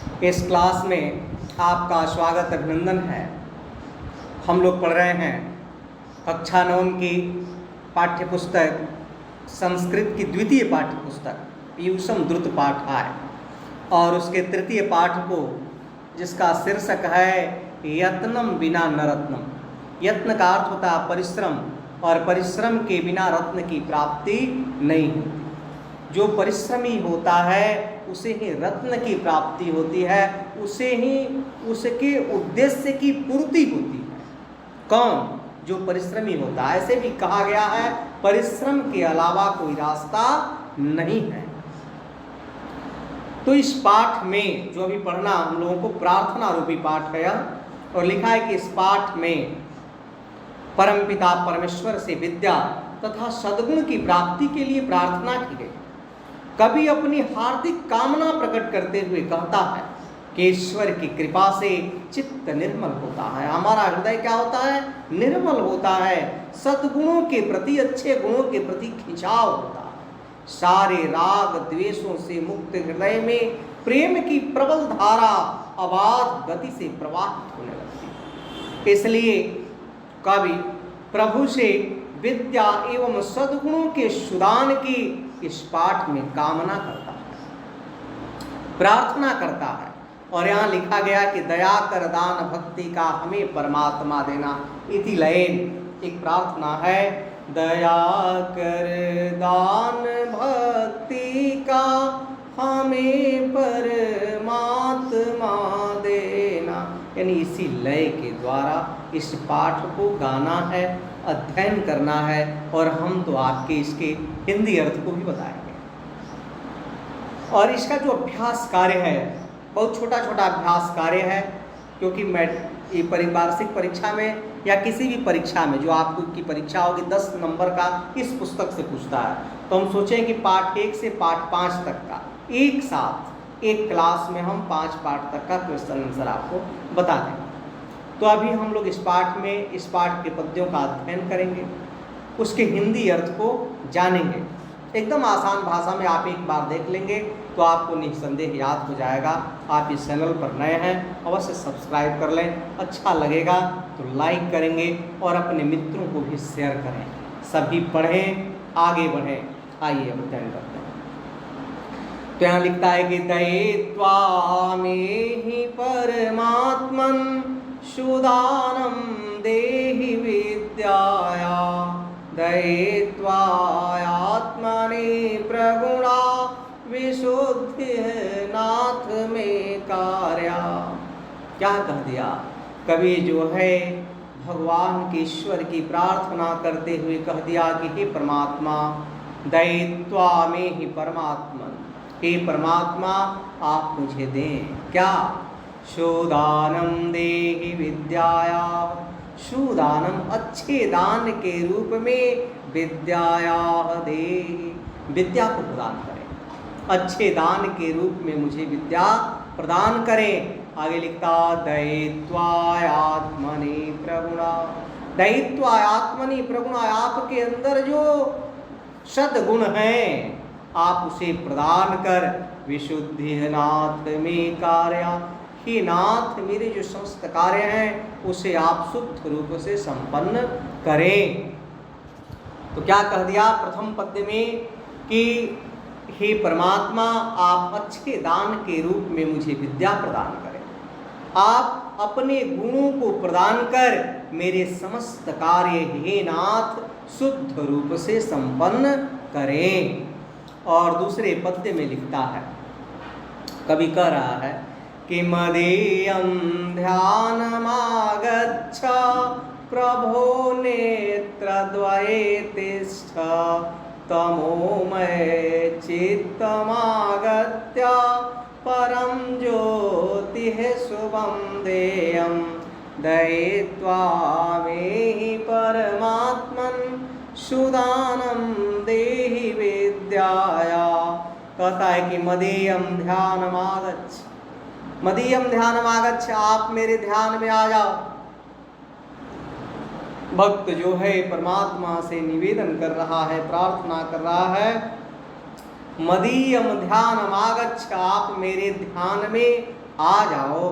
इस क्लास में आपका स्वागत अभिनंदन है। हम लोग पढ़ रहे हैं कक्षा 9 की पाठ्यपुस्तक संस्कृत की द्वितीय पाठ्यपुस्तक पीयूषम द्रुत पाठाय और उसके तृतीय पाठ को जिसका शीर्षक है यत्नम बिना न रत्नम। यत्न का अर्थ होता है परिश्रम और परिश्रम के बिना रत्न की प्राप्ति नहीं होती। जो परिश्रमी होता है उसे ही रत्न की प्राप्ति होती है, उसे ही उसके उद्देश्य की पूर्ति होती है। कौन? जो परिश्रमी होता है। ऐसे भी कहा गया है परिश्रम के अलावा कोई रास्ता नहीं है। तो इस पाठ में जो अभी पढ़ना हम लोगों को प्रार्थना रूपी पाठ है और लिखा है कि इस पाठ में परमपिता परमेश्वर से विद्या तथा सद्गुण की प्राप्ति के लिए प्रार्थना की गई। कवि अपनी हार्दिक कामना प्रकट करते हुए कहता है कि ईश्वर की कृपा से चित्त निर्मल होता है। हमारा हृदय क्या होता है? निर्मल होता है। सद्गुणों के प्रति, अच्छे गुणों के प्रति खिंचाव होता है। सारे राग द्वेषों से मुक्त हृदय में प्रेम की प्रबल धारा अबाध गति से प्रवाहित होने लगती है। इसलिए कवि प्रभु से विद्या एवं सद्गुणों के सुदान की इस पाठ में कामना करता है, प्रार्थना करता है। और यहाँ लिखा गया कि दया कर दान भक्ति का हमें परमात्मा देना। इति लयेन एक प्रार्थना है, दया कर दान भक्ति का हमें परमात्मा देना। यानी इसी लय के द्वारा इस पाठ को गाना है, अध्ययन करना है और हम तो आपके इसके हिंदी अर्थ को भी बताएंगे। और इसका जो अभ्यास कार्य है बहुत छोटा छोटा अभ्यास कार्य है, क्योंकि मैं ये वार्षिक परीक्षा में या किसी भी परीक्षा में जो आपको की परीक्षा होगी 10 नंबर का इस पुस्तक से पूछता है, तो हम सोचें कि पाठ 1 से पाठ 5 तक का एक साथ एक क्लास में हम 5 पाठ तक का क्वेश्चन आंसर आपको बता दें। तो अभी हम लोग इस पाठ के पद्यों का अध्ययन करेंगे, उसके हिंदी अर्थ को जानेंगे। एकदम आसान भाषा में आप एक बार देख लेंगे तो आपको निस्संदेह याद हो जाएगा। आप इस चैनल पर नए हैं अवश्य सब्सक्राइब कर लें, अच्छा लगेगा तो लाइक करेंगे और अपने मित्रों को भी शेयर करें। सभी पढ़ें, आगे बढ़ें। आइए अब अध्ययन करते हैं। तो यहाँ लिखता है कि दयित्वा मेहि परमात्मन् सुदानं देहि विद्याया दयित्वा आत्मनि प्रगुणा विशुद्धि नाथ में कार्या। क्या कह दिया कवि? जो है भगवान के ईश्वर की प्रार्थना करते हुए कह दिया कि हे परमात्मा, दयित्वा में ही परमात्मन, हे परमात्मा आप मुझे दें। क्या? सुदानम देहि विद्याया। सुदानम अच्छे दान के रूप में विद्याया देहि, विद्या को प्रदान करें। अच्छे दान के रूप में मुझे विद्या प्रदान करें। आगे लिखता दयित्वा आत्मनि प्रगुणा। दयित्वा आत्मनि प्रगुणा, आपके अंदर जो सद्गुण हैं आप उसे प्रदान कर विशुद्धि नाथ में कार्या। हे नाथ, मेरे जो समस्त कार्य हैं उसे आप शुद्ध रूप से संपन्न करें। तो क्या कह दिया प्रथम पद्य में कि हे परमात्मा आप अच्छे दान के रूप में मुझे विद्या प्रदान करें। आप अपने गुणों को प्रदान कर मेरे समस्त कार्य हे नाथ शुद्ध रूप से संपन्न करें। और दूसरे पद्य में लिखता है, कवि कह रहा है कि मदीयं ध्यानमागच्छ प्रभो नेत्रद्वये तिष्ठ तमोमय चित्तमागत्य परं ज्योतिः शुभं देयं दयित्वा मेहि परमात्मन् सुदानं देहि विद्याया। कहता है कि मदीयं ध्यानमागच्छ, मदीयम ध्यानमागच्छ, आप मेरे ध्यान में आ जाओ। भक्त जो है परमात्मा से निवेदन कर रहा है, प्रार्थना कर रहा है, मदीयम ध्यानमागच्छ, आप मेरे ध्यान में आ जाओ।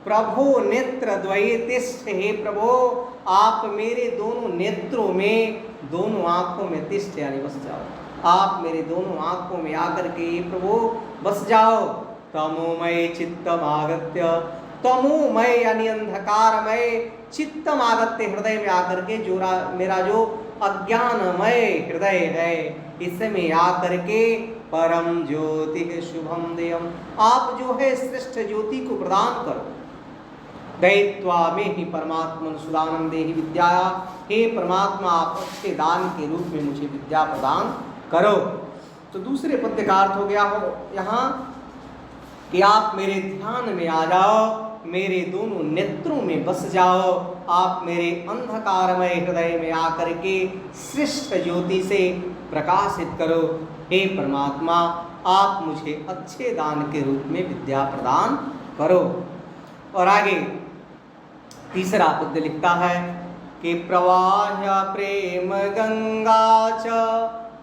प्रभो नेत्र द्वये तिष्ठ, हे प्रभो आप मेरे दोनों नेत्रों में, दोनों आंखों में तिष्ठ यानी बस जाओ। आप मेरे दोनों आंखों में आकर के हे प्रभु बस जाओ। तमोमय चित्तम आगत्य, तमोमय यानी अंधकारमय, चित्तम आगत्य हृदय में आकर के जो मेरा जो अज्ञानमय हृदय है इसमें आकर के परम ज्योति शुभम देयम, आप जो है श्रेष्ठ ज्योति को प्रदान करो। दैत्वा में ही परमात्मन सुदानम देहि विद्याया, हे परमात्मा आप अच्छे दान के रूप में मुझे विद्या प्रदान करो। तो दूसरे पद्य का अर्थ हो गया हो यहाँ कि आप मेरे ध्यान में आ जाओ, मेरे दोनों नेत्रों में बस जाओ, आप मेरे अंधकारमय हृदय में आकर के श्रेष्ठ ज्योति से प्रकाशित करो। हे परमात्मा आप मुझे अच्छे दान के रूप में विद्या प्रदान करो। और आगे तीसरा पद्य लिखता है कि प्रवाह्य प्रेम गंगा च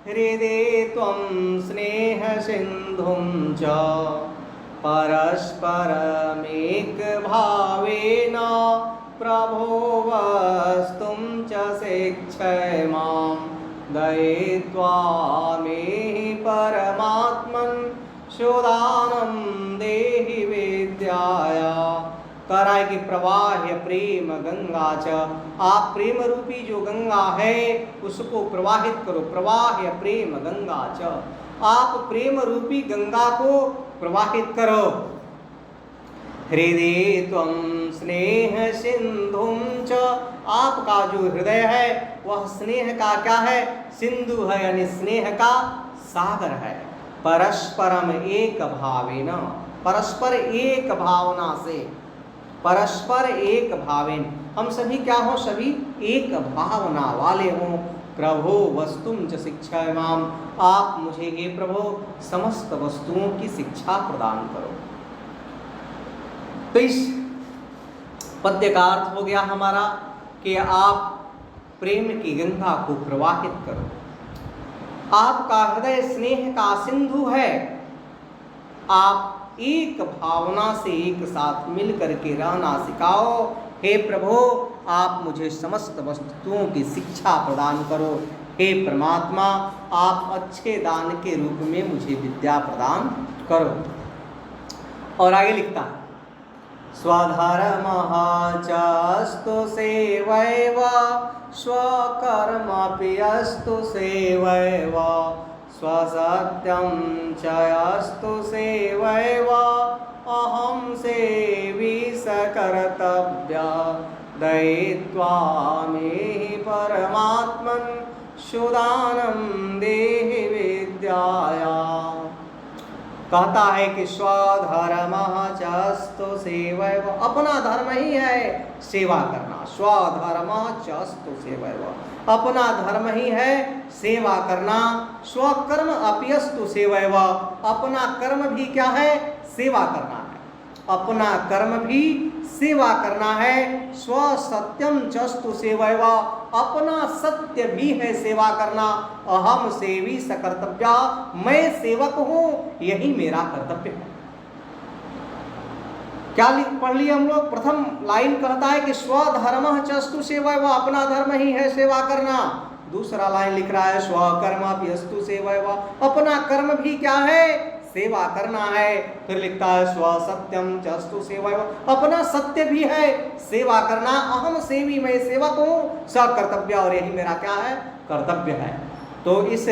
हृदय त्वं स्नेह सिंधुं च परस्परमेक भावेन प्रभो वस्तुं च शिक्षय मां दयित्वा मे परमात्मन् सुदानं देहि विद्याया। कह रहा है कि प्रवाह्य प्रेम गंगा च, आप प्रेम रूपी जो गंगा है उसको प्रवाहित करो। प्रवाह्य प्रेम गंगा च, आप प्रेम रूपी गंगा को प्रवाहित करो। हृदय त्वं स्नेह सिंधुं च, आपका जो हृदय है वह स्नेह का क्या है, सिंधु है यानी स्नेह का सागर है। परस्परम एक भावेन, परस्पर एक भावना से, परस्पर एक भावेन, हम सभी क्या हो, सभी एक भावना वाले हों। प्रभो वस्तुं च शिक्षाय माम, आप मुझे हे प्रभु समस्त वस्तुओं की शिक्षा प्रदान करो। तो इस पद्य का अर्थ हो गया हमारा कि आप प्रेम की गंगा को प्रवाहित करो। आपका हृदय स्नेह का सिंधु है, आप एक भावना से एक साथ मिल करके रहना सिखाओ। हे प्रभु आप मुझे समस्त वस्तुओं की शिक्षा प्रदान करो। हे परमात्मा आप अच्छे दान के रूप में मुझे विद्या प्रदान करो। और आगे लिखता है स्वधर्मः चास्तु सेवैव स्वकर्मपि अस्तु सेवैव स्वसत्यं च अस्तु सेवैव अहं सेवी सकर्तव्या दयित्वा मे परमात्मन् सुदानं देहि विद्याया। कहता है कि स्वधर्मः चास्तु सेवैव, अपना धर्म ही है सेवा करना। स्वधर्मः चास्तु सेवैव, अपना धर्म ही है सेवा करना। स्वकर्म अप्यस्तु सेवैव, अपना कर्म भी क्या है, सेवा करना है। अपना कर्म भी सेवा करना है। स्वसत्यम चस्तु सेवैव, अपना सत्य भी है सेवा करना। अहम सेवी सकर्तव्या, मैं सेवक हूं, यही मेरा कर्तव्य है। क्या पढ़ लिया हम लोग, प्रथम लाइन कहता है कि स्वधर्मः चस्तु सेवैव, अपना धर्म ही है सेवा करना। दूसरा लाइन लिख रहा है स्वकर्मापि अस्तु सेवैव, अपना कर्म भी क्या है, सेवा करना है। फिर लिखता है स्वसत्यम चस्तु सेवैव, अपना सत्य भी है सेवा करना। अहम सेवी, मैं सेवक हूँ, सकर्तव्य, और यही मेरा क्या है, कर्तव्य है। तो इस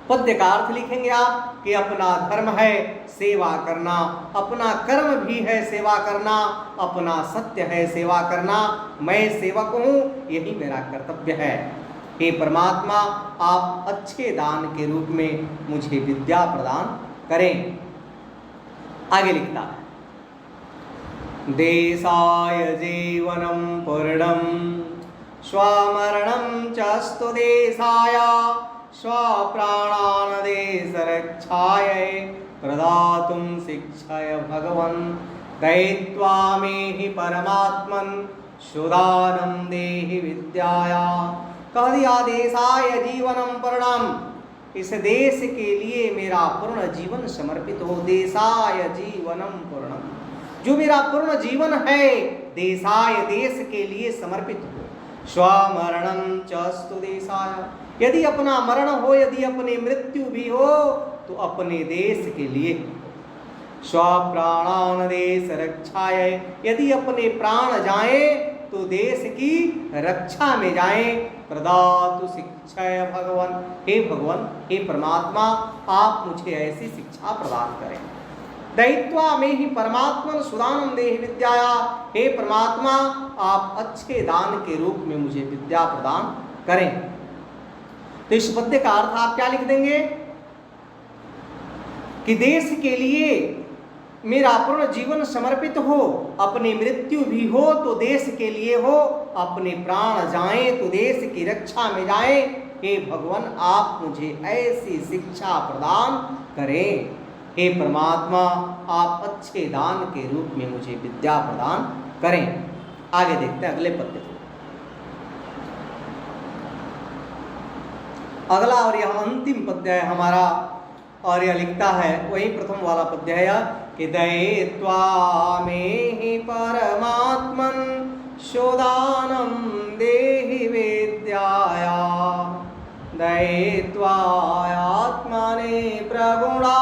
पद्य का अर्थ लिखेंगे आप कि अपना धर्म है सेवा करना, अपना कर्म भी है सेवा करना, अपना सत्य है सेवा करना, मैं सेवक हूँ, यही मेरा कर्तव्य है। हे परमात्मा आप अच्छे दान के रूप में मुझे विद्या प्रदान करें। आगे लिखता है देशाय जीवनं पूर्णं स्वमरणं चास्तु देशाय स्वप्राणान् देशरक्षायै प्रदातुं शिक्षय भगवन् दयित्वा मे हि परमात्मन् सुदानं देहि विद्याया। कह दिया देशाय जीवनम परिणाम, इस देश के लिए मेरा पूर्ण जीवन समर्पित हो। देशाय जीवनम पूर्णम, जो मेरा पूर्ण जीवन है देशाय देश के लिए समर्पित हो। स्वमरणं च अस्तु देशाय, यदि अपना मरण हो, यदि अपनी मृत्यु भी हो तो अपने देश के लिए। स्वप्राणान देश रक्षाय, यदि अपने प्राण जाएं तो देश की रक्षा में जाएं। प्रदातु शिक्षाय भगवान, हे भगवान, हे परमात्मा, आप मुझे ऐसी शिक्षा प्रदान करें। दयित्वा में ही परमात्मन सुदानम देहि विद्याया, हे परमात्मा आप अच्छे दान के रूप में मुझे विद्या प्रदान करें। तो इस पद्य का अर्थ आप क्या लिख देंगे कि देश के लिए मेरा पूर्ण जीवन समर्पित हो, अपनी मृत्यु भी हो तो देश के लिए हो, अपने प्राण जाएं तो देश की रक्षा में जाएं। हे भगवान आप मुझे ऐसी शिक्षा प्रदान करें। हे परमात्मा आप अच्छे दान के रूप में मुझे विद्या प्रदान करें। आगे देखते हैं अगले पद्य को। अगला और यह अंतिम पद्य है हमारा, और यह लिखता है वही प्रथम वाला पद्य है कि दयित्वा में ही परमात्मन शोदानम देहि विद्याया, दयित्वा आत्मने प्रगुणा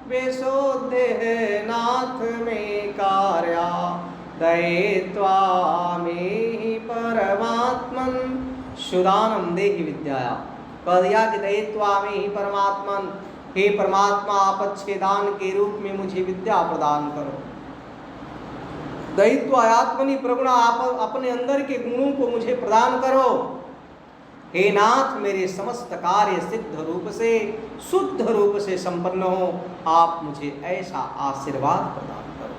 विशुद्धि नाथ में कार्या, दयित्वा में ही परमात्मन शोदानम देहि विद्याया। कह दिया कि दयित्वा में ही परमात्मन, हे परमात्मा आप अच्छे दान के रूप में मुझे विद्या प्रदान करो। दयित्व आत्मनि प्रगुण, आप अपने अंदर के गुणों को मुझे प्रदान करो। हे नाथ मेरे समस्त कार्य सिद्ध रूप से शुद्ध रूप से संपन्न हो, आप मुझे ऐसा आशीर्वाद प्रदान करो।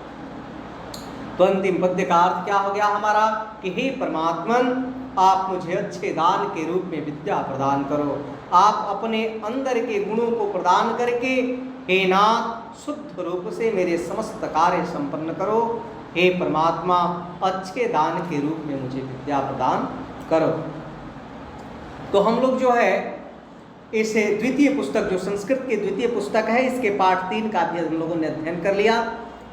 तो अंतिम पद्य का अर्थ क्या हो गया हमारा कि हे परमात्मन आप मुझे अच्छे दान के रूप में विद्या प्रदान करो। आप अपने अंदर के गुणों को प्रदान करके हे नाथ शुद्ध रूप से मेरे समस्त कार्य संपन्न करो। हे परमात्मा अच्छे दान के रूप में मुझे विद्या प्रदान करो। तो हम लोग जो है इस द्वितीय पुस्तक, जो संस्कृत की द्वितीय पुस्तक है, इसके पाठ 3 का भी हम लोगों ने अध्ययन कर लिया।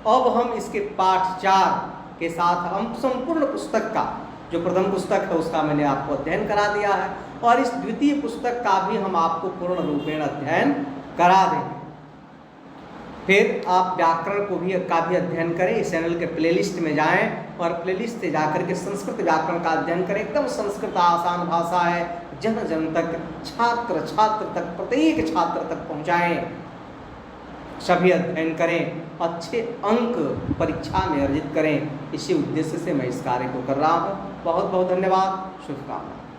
अब हम इसके पाठ 4 के साथ हम संपूर्ण पुस्तक का, जो प्रथम पुस्तक है उसका मैंने आपको अध्ययन करा दिया है, और इस द्वितीय पुस्तक का भी हम आपको पूर्ण रूपेण अध्ययन करा देंगे। फिर आप व्याकरण को भी अध्ययन करें। इस चैनल के प्लेलिस्ट में जाएं और प्लेलिस्ट से जाकर के संस्कृत व्याकरण का अध्ययन करें। एकदम संस्कृत आसान भाषा है, जन जन तक, छात्र छात्र तक, प्रत्येक छात्र तक पहुंचाएं। सभी अध्ययन करें, अच्छे अंक परीक्षा में अर्जित करें। इसी उद्देश्य से मैं इस कार्य को कर रहा हूँ। बहुत बहुत धन्यवाद, शुभकामनाएं।